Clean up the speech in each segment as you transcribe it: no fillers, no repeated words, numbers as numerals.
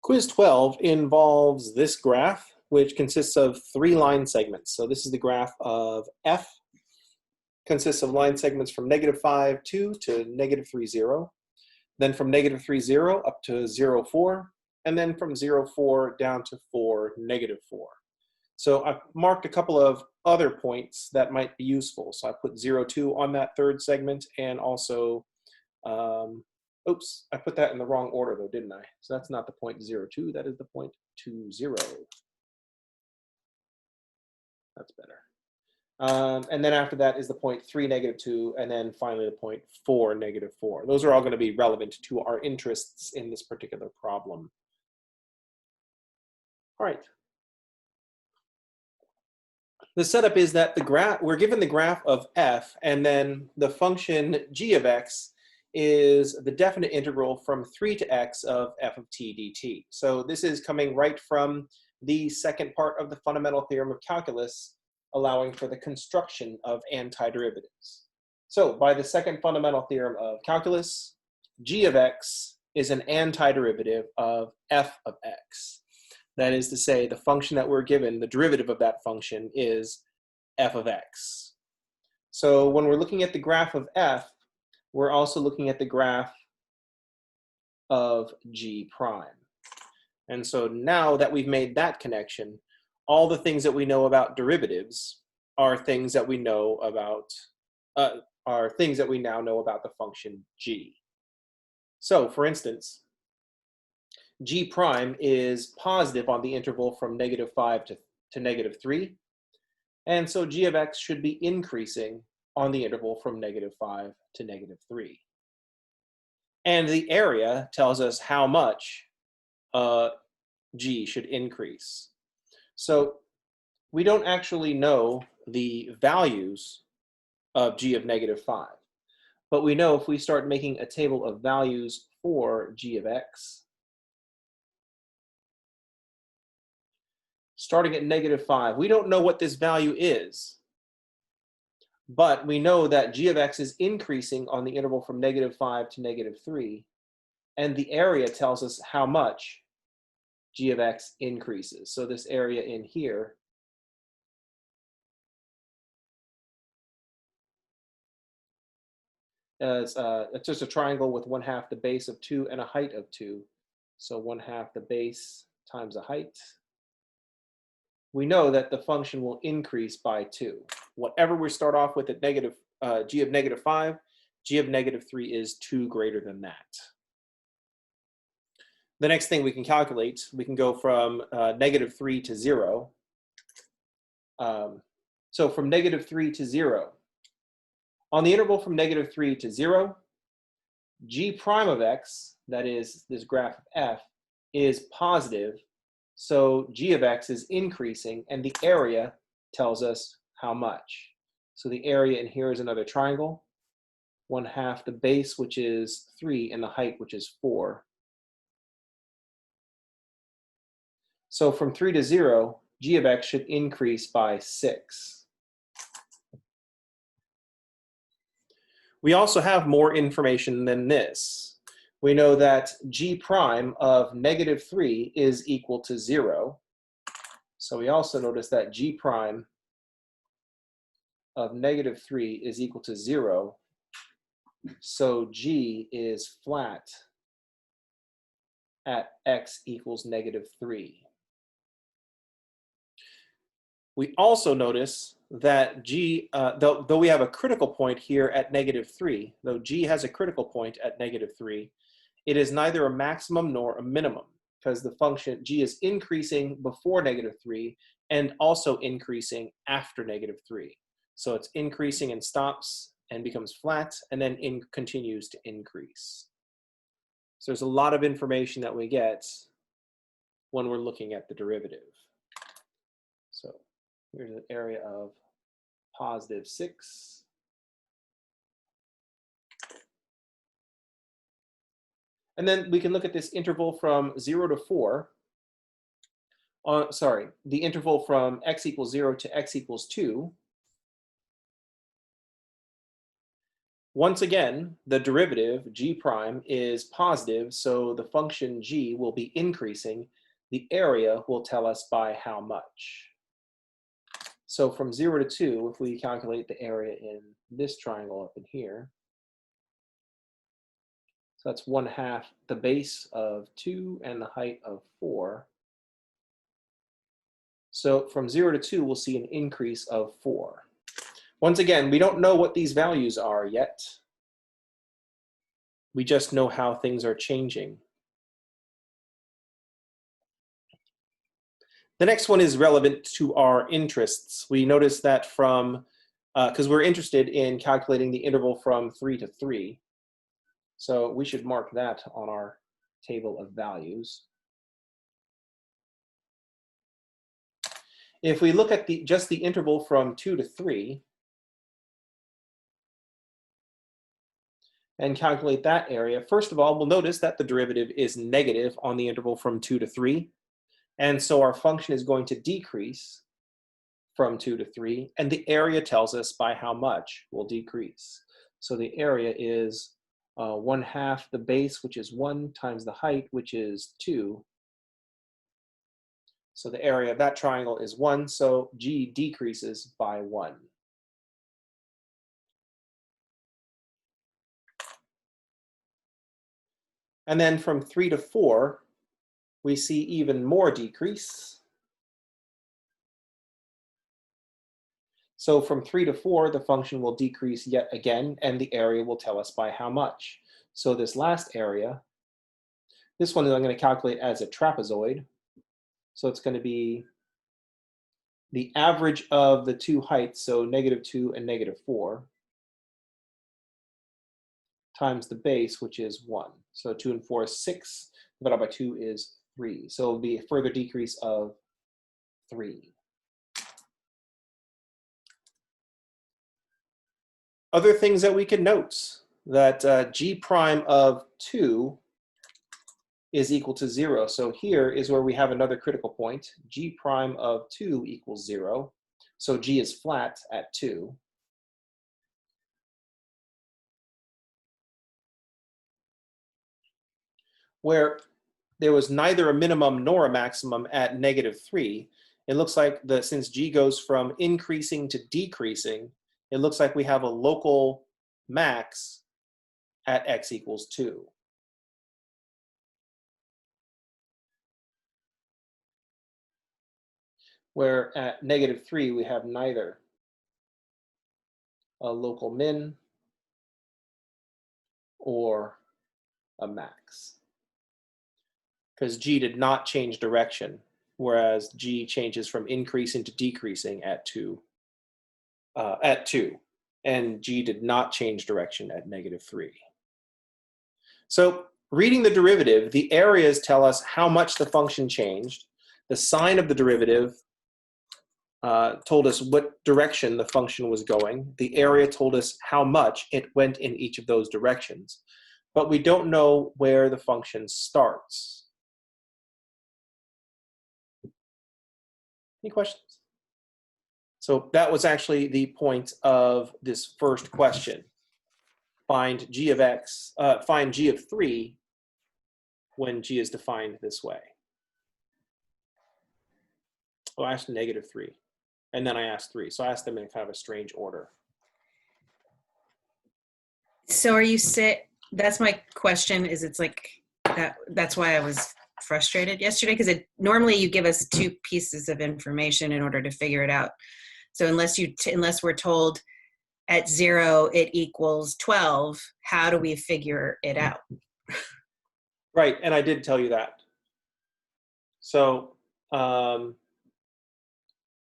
Quiz 12 involves this graph, which consists of 3 line segments. So this is the graph of f, consists of line segments from -5, 2 to -3, 0. Then from -3, 0 up to 0, 4, and then from 0, 4 down to 4, -4. So I've marked a couple of other points that might be useful. So I put 0, 2 on that third segment, and also, oops, I put that in the wrong order though, didn't I? So that's not the point 0, 2, that is the point 2, 0. That's better. And then after that is the point 3, -2, and then finally the point 4, -4. Those are all going to be relevant to our interests in this particular problem. All right. The setup is that we're given the graph of f, and then the function g of x is the definite integral from 3 to x of f of t dt. So this is coming right from the second part of the fundamental theorem of calculus, allowing for the construction of antiderivatives. So by the second fundamental theorem of calculus, g of x is an antiderivative of f of x. That is to say, the function that we're given, the derivative of that function is f of x. So when we're looking at the graph of f, we're also looking at the graph of g prime. And so now that we've made that connection, all the things that we know about derivatives are things that we know about, are things that we now know about the function g. So for instance, g prime is positive on the interval from -5 to -3. And so g of x should be increasing on the interval from -5 to -3. And the area tells us how much g should increase. So we don't actually know the values of g of -5. But we know if we start making a table of values for g of x, starting at -5, we don't know what this value is. But we know that g of x is increasing on the interval from -5 to -3. And the area tells us how much g of x increases. So this area in here is it's just a triangle with 1/2 the base of 2 and a height of 2. So 1/2 the base times the height. We know that the function will increase by 2. Whatever we start off with at g of -5, g of -3 is 2 greater than that. The next thing we can calculate, we can go from -3 to 0. So from -3 to 0, on the interval from -3 to 0, g prime of x, that is this graph of f, is positive. So g of x is increasing, and the area tells us how much. So the area in here is another triangle, 1/2 the base, which is 3, and the height, which is 4. So from 3 to 0, g of x should increase by 6. We also have more information than this. We know that g prime of -3 is equal to 0. So we also notice that g prime of -3 is equal to 0. So g is flat at x equals -3. We also notice that g, though we have a critical point here at -3, though g has a critical point at -3, it is neither a maximum nor a minimum, because the function g is increasing before -3 and also increasing after -3. So it's increasing and stops and becomes flat, and then continues to increase. So there's a lot of information that we get when we're looking at the derivative. So here's an area of +6. And then we can look at this interval from 0 to 4. The interval from x equals 0 to x equals 2. Once again, the derivative g prime is positive, so the function g will be increasing. The area will tell us by how much. So from 0 to 2, if we calculate the area in this triangle up in here, so that's 1/2 the base of 2 and the height of 4. So from 0 to 2, we'll see an increase of 4. Once again, we don't know what these values are yet. We just know how things are changing. The next one is relevant to our interests. We notice that from, because we're interested in calculating the interval from 3 to 3. So we should mark that on our table of values. If we look at just the interval from 2 to 3 and calculate that area, first of all, we'll notice that the derivative is negative on the interval from 2 to 3. And so our function is going to decrease from 2 to 3, and the area tells us by how much will decrease. So the area is 1/2 the base, which is 1, times the height, which is 2. So the area of that triangle is 1, so g decreases by 1. And then from 3 to 4, we see even more decrease. So from 3 to 4, the function will decrease yet again, and the area will tell us by how much. So this last area, this one I'm going to calculate as a trapezoid. So it's going to be the average of the two heights, so -2 and -4, times the base, which is 1. So 2 and 4 is 6, divided by 2 is 3. So it'll be a further decrease of 3. Other things that we can note, that g prime of 2 is equal to 0. So here is where we have another critical point. G prime of 2 equals 0. So g is flat at 2. Where there was neither a minimum nor a maximum at -3, it looks like since g goes from increasing to decreasing, it looks like we have a local max at x equals 2. Where at -3, we have neither a local min or a max. Because g did not change direction, whereas g changes from increasing to decreasing at 2. And g did not change direction at -3. So reading the derivative, the areas tell us how much the function changed. The sign of the derivative told us what direction the function was going. The area told us how much it went in each of those directions. But we don't know where the function starts. Any questions? So that was actually the point of this first question. Find g of x, find g of 3 when g is defined this way. Oh, I asked -3, and then I asked 3. So I asked them in kind of a strange order. So are you that's my question, is it's like that's why I was frustrated yesterday, because normally you give us 2 pieces of information in order to figure it out. So unless we're told at 0 it equals 12, how do we figure it out? Right, and I did tell you that. So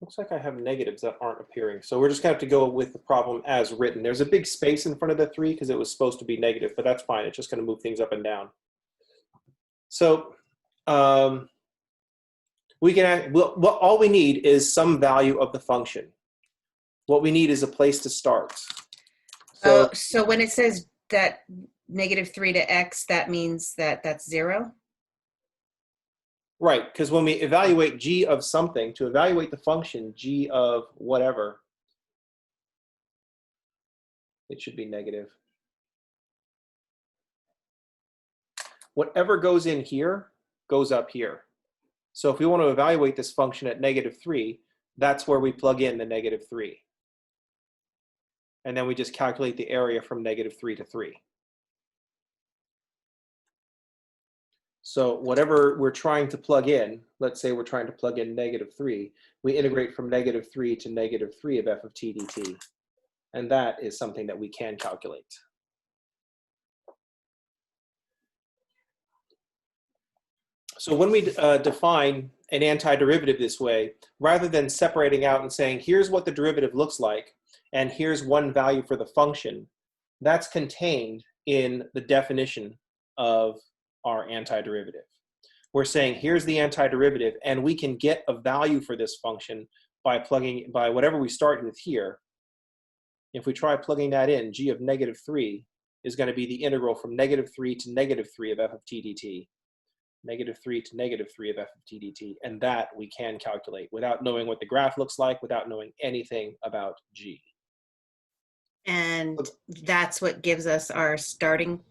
looks like I have negatives that aren't appearing. So we're just going to have to go with the problem as written. There's a big space in front of the 3 because it was supposed to be negative, but that's fine. It's just going to move things up and down. So we can, all we need is some value of the function. What we need is a place to start. So when it says that -3 to x, that means that that's 0? Right, because when we evaluate g of something, to evaluate the function g of whatever, it should be negative. whatever goes in here goes up here. So if we want to evaluate this function at -3, that's where we plug in the -3. And then we just calculate the area from -3 to 3. So whatever we're trying to plug in, let's say we're trying to plug in -3, we integrate from -3 to -3 of f of t dt. And that is something that we can calculate. So when we define an antiderivative this way, rather than separating out and saying, here's what the derivative looks like, and here's one value for the function, that's contained in the definition of our antiderivative. We're saying, here's the antiderivative, and we can get a value for this function by whatever we start with here. If we try plugging that in, g of -3 is going to be the integral from -3 to -3 of f of t dt. -3 to -3 of f of t dt, and that we can calculate without knowing what the graph looks like, without knowing anything about g. And that's what gives us our starting,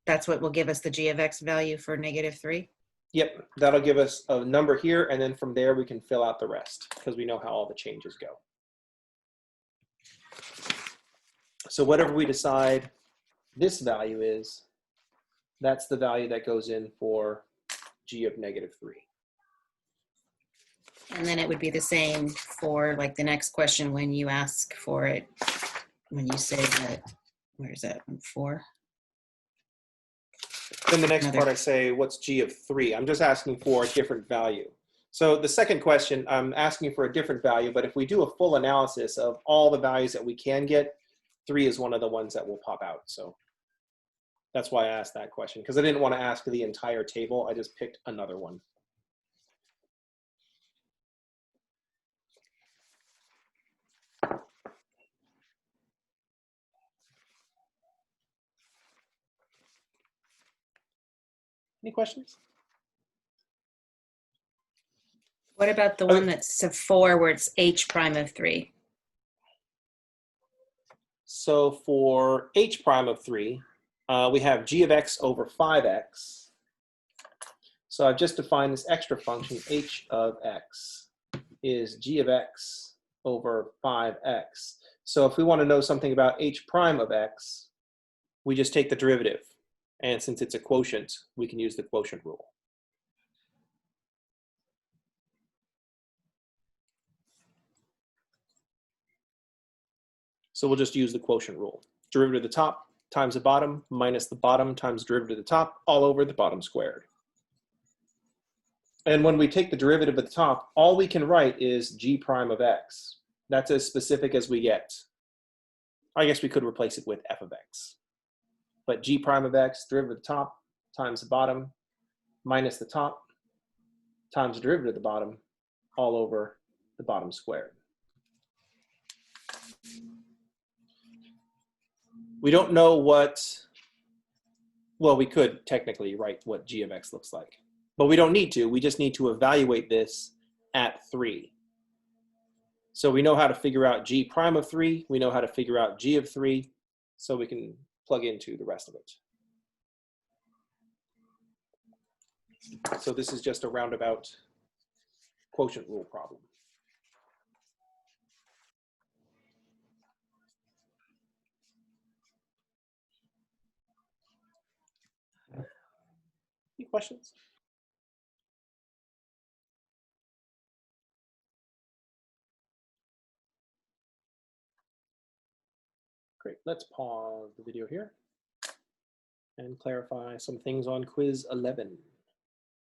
that's what will give us the g of x value for -3? Yep, that'll give us a number here, and then from there we can fill out the rest, because we know how all the changes go. So whatever we decide this value is, that's the value that goes in for g of -3. And then it would be the same for like the next question when you ask for it, when you say that, where is that, 4? Then the next part I say, what's g of 3? I'm just asking for a different value. So the second question, I'm asking for a different value, but if we do a full analysis of all the values that we can get, 3 is one of the ones that will pop out. So that's why I asked that question, because I didn't want to ask the entire table. I just picked another one. Any questions? What about the one that's a 4 where it's h prime of 3? So for h prime of 3, we have g of x over 5x. So I've just defined this extra function, h of x is g of x over 5x. So if we want to know something about h prime of x, we just take the derivative. And since it's a quotient, we can use the quotient rule. So we'll just use the quotient rule. Derivative of the top times the bottom minus the bottom times derivative of the top all over the bottom squared. And when we take the derivative at the top, all we can write is g prime of x. That's as specific as we get. I guess we could replace it with f of x. But g prime of x, derivative of the top times the bottom minus the top times the derivative of the bottom all over the bottom squared. We don't know what, well, we could technically write what g of x looks like, but we don't need to. We just need to evaluate this at 3. So we know how to figure out g prime of 3. We know how to figure out g of 3. So we can plug into the rest of it. So this is just a roundabout quotient rule problem. Any questions? Great, let's pause the video here and clarify some things on quiz 11.